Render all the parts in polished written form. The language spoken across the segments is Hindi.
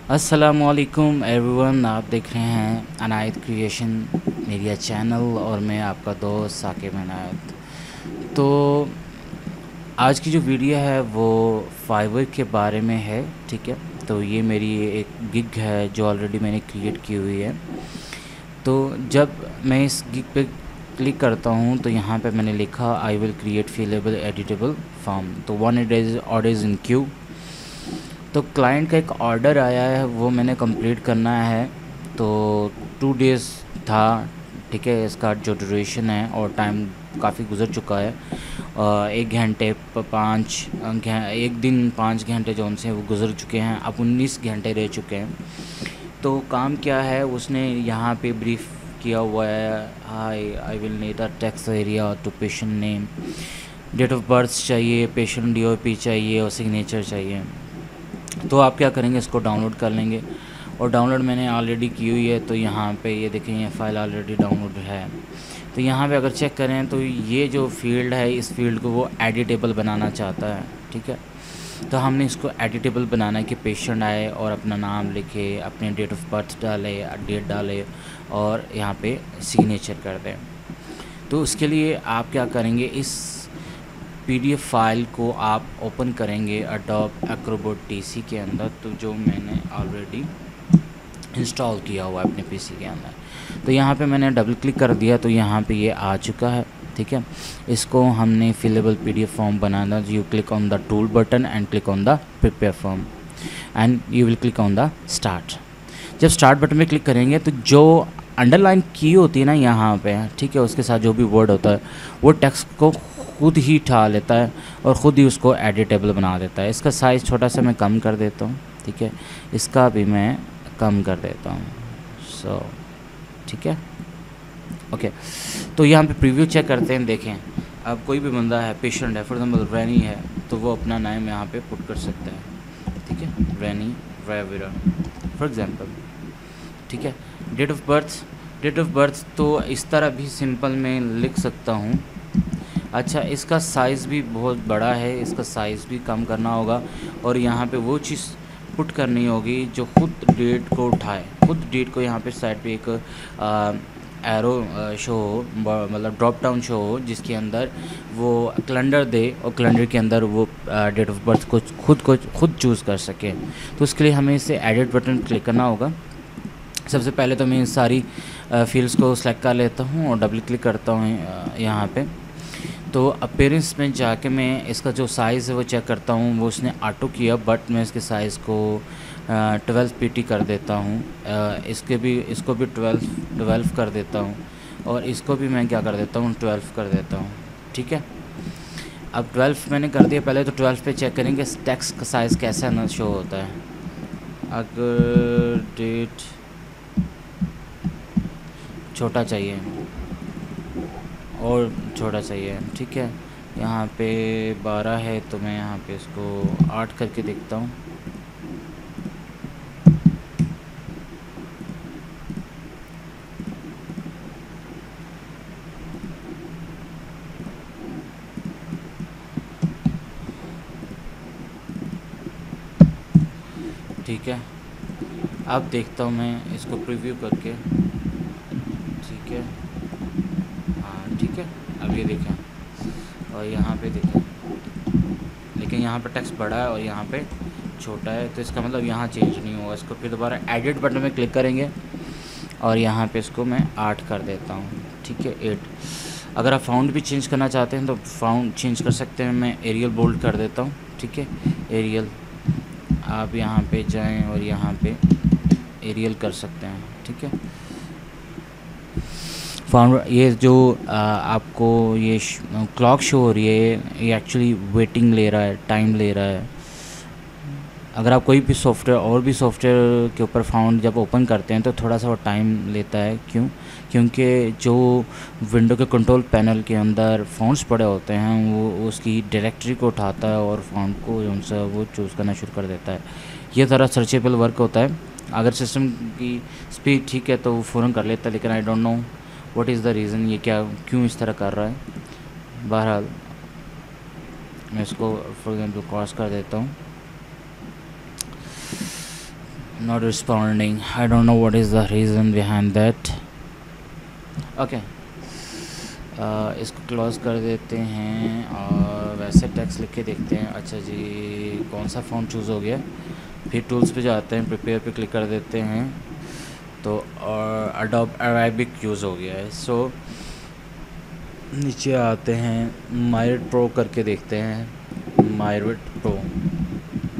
अस्सलामुअलैकुम एवरीवन, आप देख रहे हैं अनायत क्रिएशन मीडिया चैनल और मैं आपका दोस्त साकिब अनायत। तो आज की जो वीडियो है वो फाइवर के बारे में है, ठीक है। तो ये मेरी एक गिग है जो ऑलरेडी मैंने क्रिएट की हुई है। तो जब मैं इस गिग पे क्लिक करता हूँ तो यहाँ पे मैंने लिखा I will create fillable editable form. तो one it is order in queue. तो क्लाइंट का एक ऑर्डर आया है, वो मैंने कंप्लीट करना है। तो 2 डेज़ था, ठीक है। इसका जो ड्यूरेशन है और टाइम काफ़ी गुजर चुका है। 1 घंटे 1 दिन 5 घंटे जो उनसे वो गुजर चुके हैं, अब 19 घंटे रह चुके हैं। तो काम क्या है उसने यहाँ पे ब्रीफ किया हुआ है, I will need a text area to patient name, date of birth चाहिए, पेशेंट डीओपी चाहिए और सिग्नेचर चाहिए। तो आप क्या करेंगे, इसको डाउनलोड कर लेंगे। और डाउनलोड मैंने ऑलरेडी की हुई है। तो यहाँ पे ये देखें, ये फ़ाइल ऑलरेडी डाउनलोड है। तो यहाँ पे अगर चेक करें तो ये जो फील्ड है, इस फील्ड को वो एडिटेबल बनाना चाहता है, ठीक है। तो हमने इसको एडिटेबल बनाना है कि पेशेंट आए और अपना नाम लिखे, अपने डेट ऑफ बर्थ डाले, डेट डाले और यहाँ पे सिग्नेचर कर दें। तो उसके लिए आप क्या करेंगे, इस पीडीएफ फाइल को आप ओपन करेंगे एडोब एक्रोबैट टीसी के अंदर, तो जो मैंने ऑलरेडी इंस्टॉल किया हुआ है अपने पीसी के अंदर। तो यहाँ पे मैंने डबल क्लिक कर दिया तो यहाँ पे ये आ चुका है, ठीक है। इसको हमने फिलेबल PDF form banana. You click on the tool button and click on the prepare form and you will click on the start. जब स्टार्ट बटन में क्लिक करेंगे तो जो अंडरलाइन की होती है ना यहाँ पे, ठीक है, उसके साथ जो भी वर्ड होता है वो टेक्स्ट को खुद ही उठा लेता है और ख़ुद ही उसको एडिटेबल बना देता है। इसका साइज़ छोटा सा मैं कम कर देता हूँ, ठीक है। इसका भी मैं कम कर देता हूँ, सो ठीक है, ओके। तो यहाँ पे प्रीव्यू चेक करते हैं। देखें, अब कोई भी बंदा है, पेशेंट है, फॉर एग्जाम्पल रैनी है, तो वो अपना नाम यहाँ पे पुट कर सकता है, ठीक है, रैनी रेविरा फॉर एग्जाम्पल, ठीक है। डेट ऑफ बर्थ तो इस तरह भी सिंपल में लिख सकता हूँ। अच्छा, इसका साइज़ भी बहुत बड़ा है, इसका साइज़ भी कम करना होगा और यहाँ पे वो चीज़ पुट करनी होगी जो खुद डेट को उठाए, खुद डेट को यहाँ पे साइड पे एक एरो शो हो, मतलब ड्रॉप डाउन शो हो, जिसके अंदर वो कैलेंडर दे और कैलेंडर के अंदर वो डेट ऑफ बर्थ को खुद चूज़ कर सके। तो उसके लिए हमें इसे एडिट बटन क्लिक करना होगा। सबसे पहले तो मैं इन सारी फील्ड्स को सेलेक्ट कर लेता हूँ और डबल क्लिक करता हूँ यहाँ पे। तो अपीयरेंस में जाके मैं इसका जो साइज़ है वो चेक करता हूँ। वो उसने ऑटो किया, बट मैं इसके साइज़ को 12 पीटी कर देता हूँ। इसको भी 12 कर देता हूँ और इसको भी मैं क्या कर देता हूँ, 12 कर देता हूँ, ठीक है। अब 12 मैंने कर दिया। पहले तो 12 पे चेक करेंगे टेक्स्ट का साइज़ कैसा ना शो होता है। अगर डेट छोटा चाहिए और छोटा चाहिए, ठीक है। यहाँ पे 12 है तो मैं यहाँ पे इसको 8 करके देखता हूँ। ठीक है, अब देखता हूँ मैं इसको प्रीव्यू करके, ठीक है। हाँ ठीक है, अब ये देखें और यहाँ पे देखें, लेकिन यहाँ पे टेक्स्ट बड़ा है और यहाँ पे छोटा है, तो इसका मतलब यहाँ चेंज नहीं होगा। इसको फिर दोबारा एडिट बटन में क्लिक करेंगे और यहाँ पे इसको मैं 8 कर देता हूँ, ठीक है, 8। अगर आप फाउंड भी चेंज करना चाहते हैं तो फाउंड चेंज कर सकते हैं। मैं एरियल बोल्ड कर देता हूँ, ठीक है, एरियल। आप यहाँ पे जाएं और यहाँ पे एरियल कर सकते हैं, ठीक है। फाउंड, ये जो आपको ये क्लॉक शो हो रही है, ये एक्चुअली वेटिंग ले रहा है, टाइम ले रहा है। अगर आप कोई भी सॉफ्टवेयर और भी सॉफ्टवेयर के ऊपर फाउंड जब ओपन करते हैं तो थोड़ा सा वो टाइम लेता है। क्योंकि जो विंडो के कंट्रोल पैनल के अंदर फाउंड्स पड़े होते हैं वो उसकी डायरेक्टरी को उठाता है और फाउंड को उनसे वो चूज़ करना शुरू कर देता है। ये ज़रा सर्चेबल वर्क होता है। अगर सिस्टम की स्पीड ठीक है तो वो फ़ौरन कर लेता है, लेकिन I don't know what is the reason, ये क्यों इस तरह कर रहा है। बहरहाल मैं इसको फॉर एग्जाम्पल क्रॉस कर देता हूँ। not responding. I don't know what is the reason behind that. Okay. इसको क्लोज़ कर देते हैं और वैसे टेक्स्ट लिख के देखते हैं। अच्छा जी, कौन सा फ़ॉन्ट चूज़ हो गया। फिर टूल्स पे जाते हैं, प्रिपेयर पे क्लिक कर देते हैं तो और अडोब अरेबिक यूज़ हो गया है। सो नीचे आते हैं, मायरेट प्रो करके देखते हैं। मायरेट प्रो,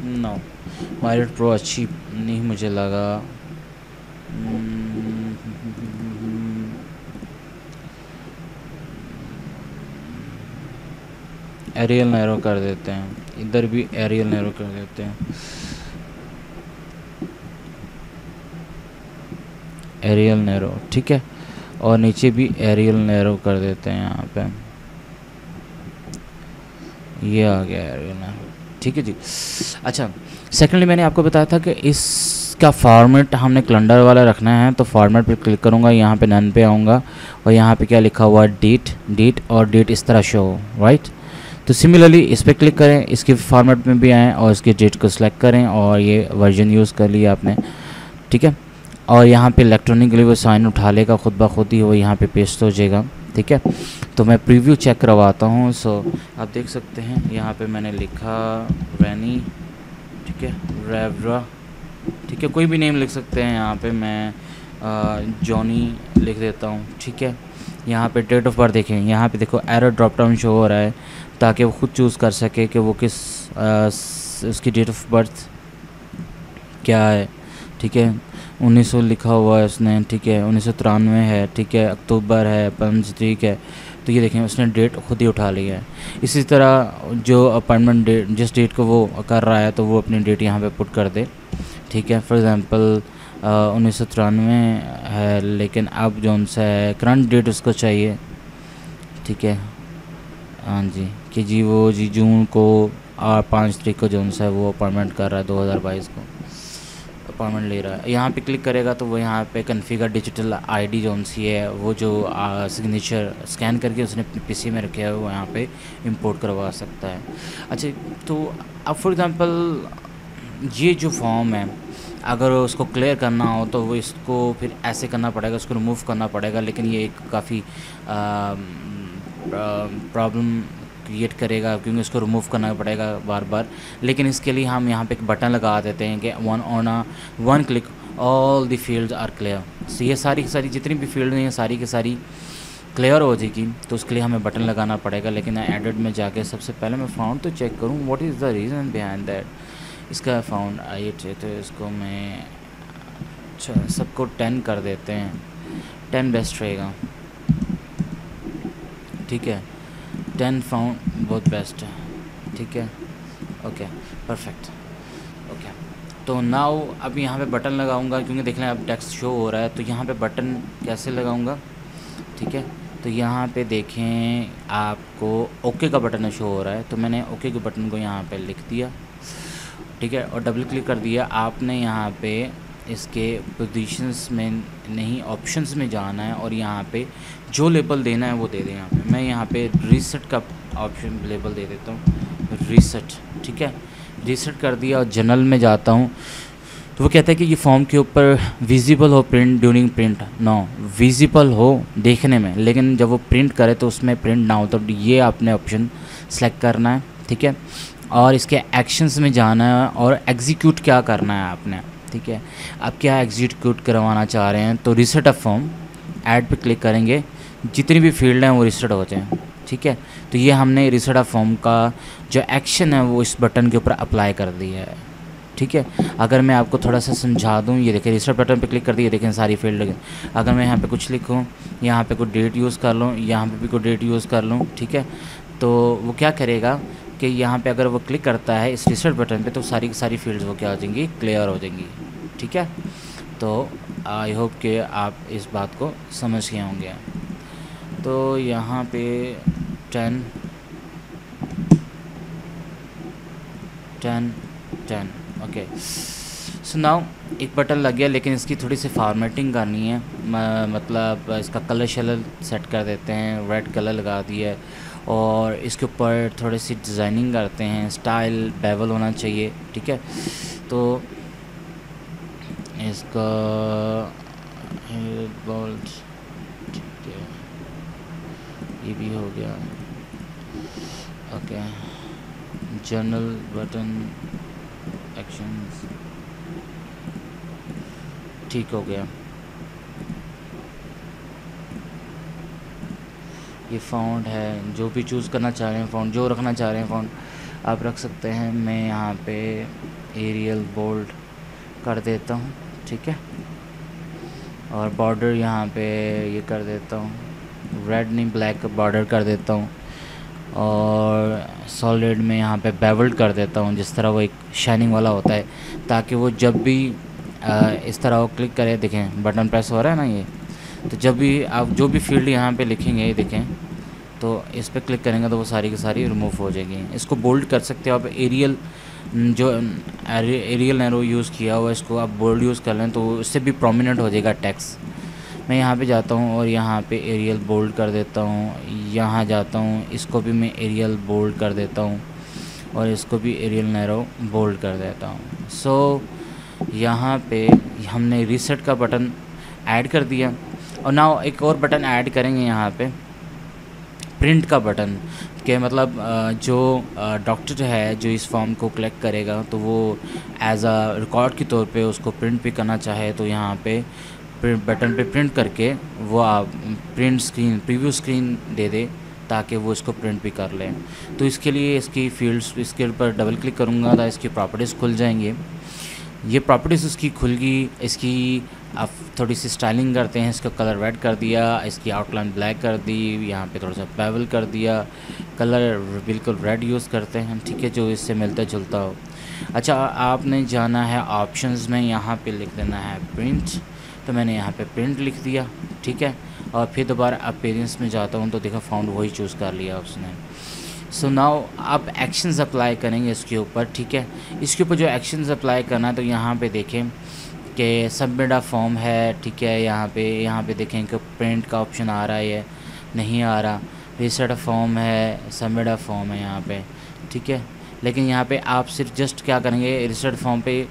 नो, मायरेट प्रो अच्छी नहीं मुझे लगा। एरियल नैरो कर देते हैं, इधर भी एरियल नैरो कर देते हैं। एरियल नैरो, ठीक है, और नीचे भी एरियल नैरो कर देते हैं। यहाँ पे ये आ गया एरियल नैरो, ठीक है जी। अच्छा, सेकेंडली मैंने आपको बताया था कि इसका फॉर्मेट हमने कैलेंडर वाला रखना है, तो फॉर्मेट पे क्लिक करूँगा, यहाँ पे नन पे आऊँगा और यहाँ पे क्या लिखा हुआ डेट और डेट इस तरह शो हो, राइट। तो सिमिलरली इस पर क्लिक करें, इसके फॉर्मेट में भी आएँ और इसके डेट को सिलेक्ट करें और ये वर्जन यूज़ कर लिया आपने, ठीक है। और यहाँ पे इलेक्ट्रॉनिकली वो साइन उठा लेगा खुद ब खुद ही, वो यहाँ पे पेस्ट हो जाएगा, ठीक है। तो मैं प्रीव्यू चेक करवाता हूँ। सो आप देख सकते हैं यहाँ पे मैंने लिखा रैनी, ठीक है, रेवरा, ठीक है, कोई भी नेम लिख सकते हैं। यहाँ पे मैं जॉनी लिख देता हूँ, ठीक है। यहाँ पे डेट ऑफ बर्थ देखें, यहाँ पे देखो एरो ड्रॉप डाउन शो हो रहा है ताकि वो खुद चूज़ कर सके कि वो किस उसकी डेट ऑफ बर्थ क्या है, ठीक है। 1900 लिखा हुआ है उसने, ठीक है, 1993 है, ठीक है, अक्टूबर है, 5 तारीख है। तो ये देखें उसने डेट खुद ही उठा लिया है। इसी तरह जो अपॉइंटमेंट डेट, जिस डेट को वो कर रहा है तो वो अपनी डेट यहाँ पे पुट कर दे, ठीक है। फॉर एग्ज़ाम्पल 1993 है, लेकिन अब जो सा है करंट डेट उसको चाहिए, ठीक है, हाँ जी, कि जी वो जी जून को और 5 तारीख को जो सा है वो अपॉइंटमेंट कर रहा है, 2022 को अपॉइंटमेंट ले रहा है। यहाँ पे क्लिक करेगा तो वो यहाँ पे कॉन्फ़िगर डिजिटल आईडी जो सी है वो जो सिग्नेचर स्कैन करके उसने अपने पीसी में रखे है वो यहाँ पे इंपोर्ट करवा सकता है। अच्छा, तो अब फॉर एग्ज़ाम्पल ये जो फॉर्म है अगर उसको क्लियर करना हो तो वो इसको फिर ऐसे करना पड़ेगा, उसको रिमूव करना पड़ेगा, लेकिन ये एक काफ़ी प्रॉब्लम क्रिएट करेगा क्योंकि उसको रिमूव करना पड़ेगा बार बार। लेकिन इसके लिए हम यहाँ पे एक बटन लगा देते हैं कि one click all the fields are clear. So ये सारी की सारी जितनी भी फील्ड हैं सारी की सारी क्लियर हो जाएगी, तो उसके लिए हमें बटन लगाना पड़ेगा। लेकिन एडिट में जाके सबसे पहले मैं फाउंड तो चेक करूँ what is the reason behind that. इसका फाउंड आइए, तो इसको मैं अच्छा सबको 10 कर देते हैं, 10 बेस्ट रहेगा, ठीक है। 10 फाउंड बहुत बेस्ट है, ठीक है, ओके, परफेक्ट, ओके। तो नाउ अब यहाँ पे बटन लगाऊंगा क्योंकि देख लें अब टेक्स्ट शो हो रहा है, तो यहाँ पे बटन कैसे लगाऊंगा, ठीक है। तो यहाँ पे देखें आपको ओके का बटन शो हो रहा है, तो मैंने ओके के बटन को यहाँ पे लिख दिया, ठीक है, और डबल क्लिक कर दिया। आपने यहाँ पे इसके पोजीशंस में नहीं ऑप्शंस में जाना है और यहाँ पे जो लेबल देना है वो दे दें। यहाँ पे मैं यहाँ पे रीसेट का ऑप्शन लेबल दे देता हूँ, रीसेट, ठीक है। रीसेट कर दिया और जनरल में जाता हूँ तो वो कहता है कि ये फॉर्म के ऊपर विजिबल हो print during print, no visible हो देखने में, लेकिन जब वो प्रिंट करे तो उसमें प्रिंट ना हो, तो ये आपने ऑप्शन सेलेक्ट करना है, ठीक है। और इसके एक्शंस में जाना है और एग्जीक्यूट क्या करना है आपने, ठीक है। आप क्या एग्जीक्यूट करवाना चाह रहे हैं, तो रीसेट अ फॉर्म ऐड पे क्लिक करेंगे, जितनी भी फील्ड हैं वो रीसेट हो जाएं, ठीक है। तो ये हमने रीसेट अ फॉर्म का जो एक्शन है वो इस बटन के ऊपर अप्लाई कर दिया है, ठीक है। अगर मैं आपको थोड़ा सा समझा दूं, ये देखिए रीसेट बटन पे क्लिक कर दिए, देखें सारी फील्ड लगे। अगर मैं यहाँ पे कुछ लिखूँ, यहाँ पे कोई डेट यूज़ कर लूँ, यहाँ पे भी कोई डेट यूज़ कर लूँ, ठीक है, तो वो क्या करेगा कि यहाँ पे अगर वो क्लिक करता है इस रीसेट बटन पे तो सारी की सारी फील्ड्स वो क्या हो जाएंगी, क्लियर हो जाएंगी, ठीक है। तो आई होप कि आप इस बात को समझ गए होंगे। तो यहाँ पे 10 ओके। सो नाउ एक बटन लग गया, लेकिन इसकी थोड़ी सी फॉर्मेटिंग करनी है, मतलब इसका कलर शलर सेट कर देते हैं, रेड कलर लगा दिया है और इसके ऊपर थोड़ी सी डिज़ाइनिंग करते हैं, स्टाइल बेवल होना चाहिए, ठीक है। तो इसका बोल्ट, ठीक है, ये भी हो गया। ओके, जनरल बटन एक्शंस, ठीक हो गया। ये फ़ॉन्ट है, जो भी चूज़ करना चाह रहे हैं फ़ॉन्ट, जो रखना चाह रहे हैं फ़ॉन्ट आप रख सकते हैं। मैं यहाँ पे एरियल बोल्ड कर देता हूँ, ठीक है, और बॉर्डर यहाँ पे ये कर देता हूँ, रेड नहीं ब्लैक बॉर्डर कर देता हूँ, और सॉलिड में यहाँ पे बेवल्ड कर देता हूँ, जिस तरह वो एक शाइनिंग वाला होता है, ताकि वो जब भी इस तरह वो क्लिक करे, देखें बटन प्रेस हो रहा है ना ये, तो जब भी आप जो भी फील्ड यहाँ पे लिखेंगे, ये देखें, तो इस पर क्लिक करेंगे तो वो सारी की सारी रिमूव हो जाएगी। इसको बोल्ड कर सकते हो आप, एरियल जो एरियल नैरो यूज़ किया हुआ, इसको आप बोल्ड यूज़ कर लें तो इससे भी प्रोमिनेंट हो जाएगा टेक्स्ट। मैं यहाँ पे जाता हूँ और यहाँ पे एरियल बोल्ड कर देता हूँ, यहाँ जाता हूँ, इसको भी मैं एरियल बोल्ड कर देता हूँ, और इसको भी एरियल नैरो बोल्ड कर देता हूँ। सो यहाँ पे हमने रीसेट का बटन ऐड कर दिया, और नाउ एक और बटन ऐड करेंगे यहाँ पे, प्रिंट का बटन के मतलब जो डॉक्टर है जो इस फॉर्म को कलेक्ट करेगा, तो वो एज अ रिकॉर्ड के तौर पे उसको प्रिंट भी करना चाहे तो यहाँ पे बटन पे प्रिंट करके वो आप प्रिंट स्क्रीन प्रीव्यू स्क्रीन दे दे, ताकि वो इसको प्रिंट भी कर लें। तो इसके लिए इसकी फील्ड्स, इसके ऊपर डबल क्लिक करूँगा तो इसकी प्रॉपर्टीज़ खुल जाएंगे। ये प्रॉपर्टीज़ उसकी खुल गई, इसकी अब थोड़ी सी स्टाइलिंग करते हैं, इसका कलर रेड कर दिया, इसकी आउटलाइन ब्लैक कर दी, यहाँ पे थोड़ा सा बेवल कर दिया, कलर बिल्कुल रेड यूज़ करते हैं, ठीक है, जो इससे मिलता जुलता हो। अच्छा, आपने जाना है ऑप्शंस में, यहाँ पे लिख देना है प्रिंट, तो मैंने यहाँ पे प्रिंट लिख दिया, ठीक है, और फिर दोबारा अपीयरेंस में जाता हूँ तो देखो फाउंड वही चूज़ कर लिया उसने। सो नाउ आप एक्शंस अप्लाई करेंगे इसके ऊपर, ठीक है। इसके ऊपर जो एक्शंस अप्लाई करना है तो यहाँ पे देखें कि सबमिट अ फॉर्म है, ठीक है, यहाँ पे देखें कि प्रिंट का ऑप्शन आ रहा है, नहीं आ रहा, रीसेट अ फॉर्म है, सबमिट अ फॉर्म है यहाँ पे, ठीक है। लेकिन यहाँ पे आप सिर्फ जस्ट क्या करेंगे, रीसेट फॉर्म पे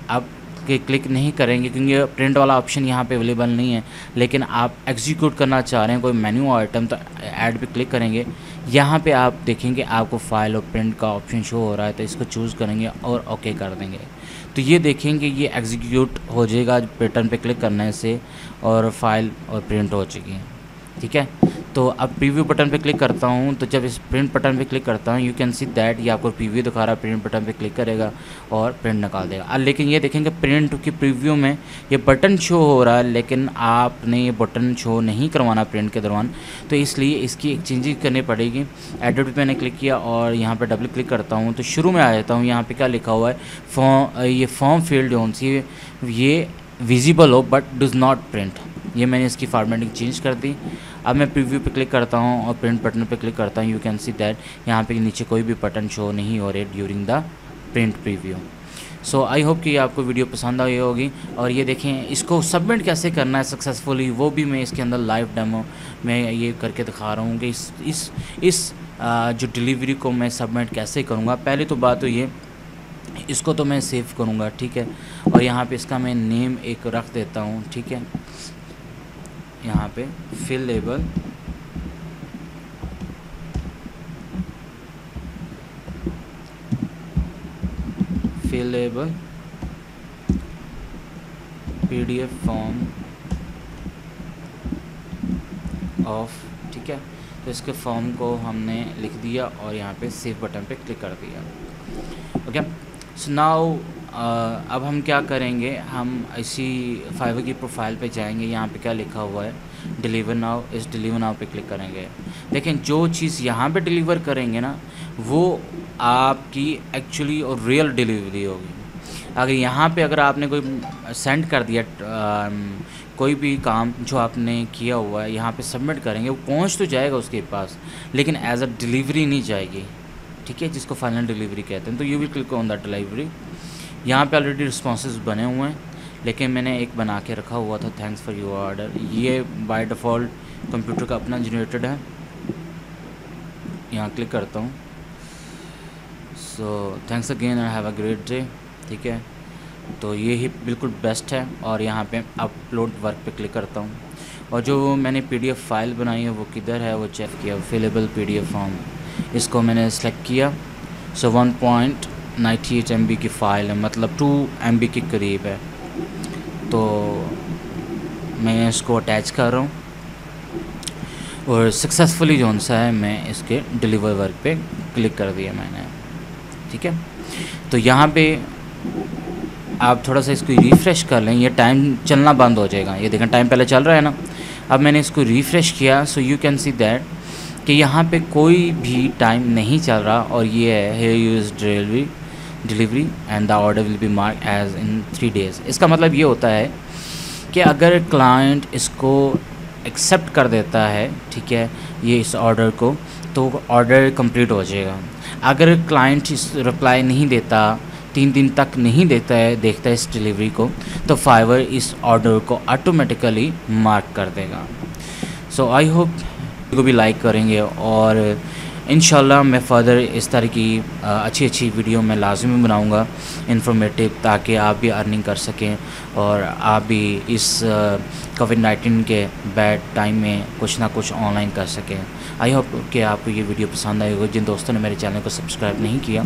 आप क्लिक नहीं करेंगे क्योंकि प्रिंट वाला ऑप्शन यहाँ पे अवेलेबल नहीं है, लेकिन आप एग्जीक्यूट करना चाह रहे हैं कोई मेन्यू आइटम तो ऐड पे क्लिक करेंगे। यहाँ पे आप देखेंगे आपको फाइल और प्रिंट का ऑप्शन शो हो रहा है, तो इसको चूज़ करेंगे और ओके कर देंगे, तो ये देखेंगे ये एग्जीक्यूट हो जाएगा बटन पे क्लिक करने से, और फाइल और प्रिंट हो चुकी है, ठीक है। तो अब प्रीव्यू बटन पे क्लिक करता हूँ, तो जब इस प्रिंट बटन पे क्लिक करता हूँ, यू कैन सी दैट ये आपको प्रीव्यू दिखा रहा है, प्रिंट बटन पे क्लिक करेगा और प्रिंट निकाल देगा। लेकिन ये देखेंगे प्रिंट की प्रीव्यू में ये बटन शो हो रहा है, लेकिन आपने ये बटन शो नहीं करवाना प्रिंट के दौरान, तो इसलिए इसकी एक चेंजिंग करनी पड़ेगी। एडिट पे मैंने क्लिक किया और यहाँ पर डबल क्लिक करता हूँ तो शुरू में आ जाता हूँ। यहाँ पर क्या लिखा हुआ है, ये फॉर्म फील्ड ऑन सी ये विजिबल हो बट डज नॉट प्रिंट, ये मैंने इसकी फॉर्मेटिंग चेंज कर दी। अब मैं प्रीव्यू पे क्लिक करता हूँ और प्रिंट बटन पे क्लिक करता हूँ, यू कैन सी दैट यहाँ पे नीचे कोई भी बटन शो नहीं हो रहे during the print preview. So I hope कि आपको वीडियो पसंद आई होगी। और ये देखें इसको सबमिट कैसे करना है सक्सेसफुली, वो भी मैं इसके अंदर लाइव डेमो में ये करके दिखा रहा हूँ कि इस जो डिलीवरी को मैं सबमिट कैसे करूँगा। पहले तो बात तो ये, इसको तो मैं सेव करूँगा, ठीक है, और यहाँ पे इसका मैं नेम एक रख देता हूँ, ठीक है। यहाँ पे fill label PDF form of, ठीक है। तो इसके फॉर्म को हमने लिख दिया और यहाँ पे सेव बटन पे क्लिक कर दिया, ओके। सो नाउ अब हम क्या करेंगे, हम इसी फाइवर की प्रोफाइल पे जाएंगे, यहाँ पे क्या लिखा हुआ है डिलीवर नाउ, इस डिलीवर नाउ पे क्लिक करेंगे। लेकिन जो चीज़ यहाँ पे डिलीवर करेंगे ना, वो आपकी एक्चुअली और रियल डिलीवरी होगी। अगर यहाँ पे अगर आपने कोई सेंड कर दिया कोई भी काम जो आपने किया हुआ है, यहाँ पे सबमिट करेंगे, वो पहुँच तो जाएगा उसके पास, लेकिन एज अ डिलीवरी नहीं जाएगी, ठीक है, जिसको फाइनल डिलीवरी कहते हैं। तो you will click on that delivery. यहाँ पे ऑलरेडी रिस्पॉन्सेज बने हुए हैं, लेकिन मैंने एक बना के रखा हुआ था, थैंक्स फॉर योर ऑर्डर। ये बाय डिफ़ॉल्ट कंप्यूटर का अपना जनरेटेड है। यहाँ क्लिक करता हूँ, so thanks again and have a great day, ठीक है। तो ये ही बिल्कुल बेस्ट है। और यहाँ पे अपलोड वर्क पे क्लिक करता हूँ और जो मैंने PDF फ़ाइल बनाई है वो किधर है वो चेक किया, अवेलेबल PDF फॉर्म, इसको मैंने सेलेक्ट किया। सो 1.98 MB की फ़ाइल है, मतलब 2 MB के करीब है। तो मैं इसको अटैच कर रहा हूँ और सक्सेसफुली जो सा है मैं इसके डिलीवर वर्क पे क्लिक कर दिया मैंने, ठीक है। तो यहाँ पे आप थोड़ा सा इसको रिफ़्रेश कर लें, ये टाइम चलना बंद हो जाएगा। ये देखें टाइम पहले चल रहा है ना, अब मैंने इसको रिफ़्रेश किया, so you can see that कि यहाँ पे कोई भी टाइम नहीं चल रहा और ये है here use delivery and the order will be mark as in 3 days। इसका मतलब ये होता है कि अगर क्लाइंट इसको एक्सेप्ट कर देता है, ठीक है, ये इस ऑर्डर को, तो ऑर्डर कंप्लीट हो जाएगा। अगर क्लाइंट इस रिप्लाई नहीं देता, 3 दिन तक नहीं देता है, देखता है इस डिलीवरी को, तो फाइवर इस ऑर्डर को ऑटोमेटिकली मार्क कर देगा। सो आई होप को भी लाइक करेंगे और इंशाल्लाह मैं फ़र्दर इस तरह की अच्छी वीडियो मैं लाजमी बनाऊंगा इन्फॉर्मेटिव, ताकि आप भी अर्निंग कर सकें और आप भी इस कोविड-19 के बैड टाइम में कुछ ना कुछ ऑनलाइन कर सकें। आई होप कि आपको ये वीडियो पसंद आई होगी। जिन दोस्तों ने मेरे चैनल को सब्सक्राइब नहीं किया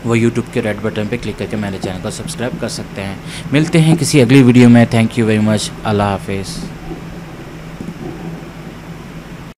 वो यूट्यूब के रेड बटन पे क्लिक करके मेरे चैनल को सब्सक्राइब कर सकते हैं। मिलते हैं किसी अगली वीडियो में। Thank you very much. अल्लाह हाफिज़।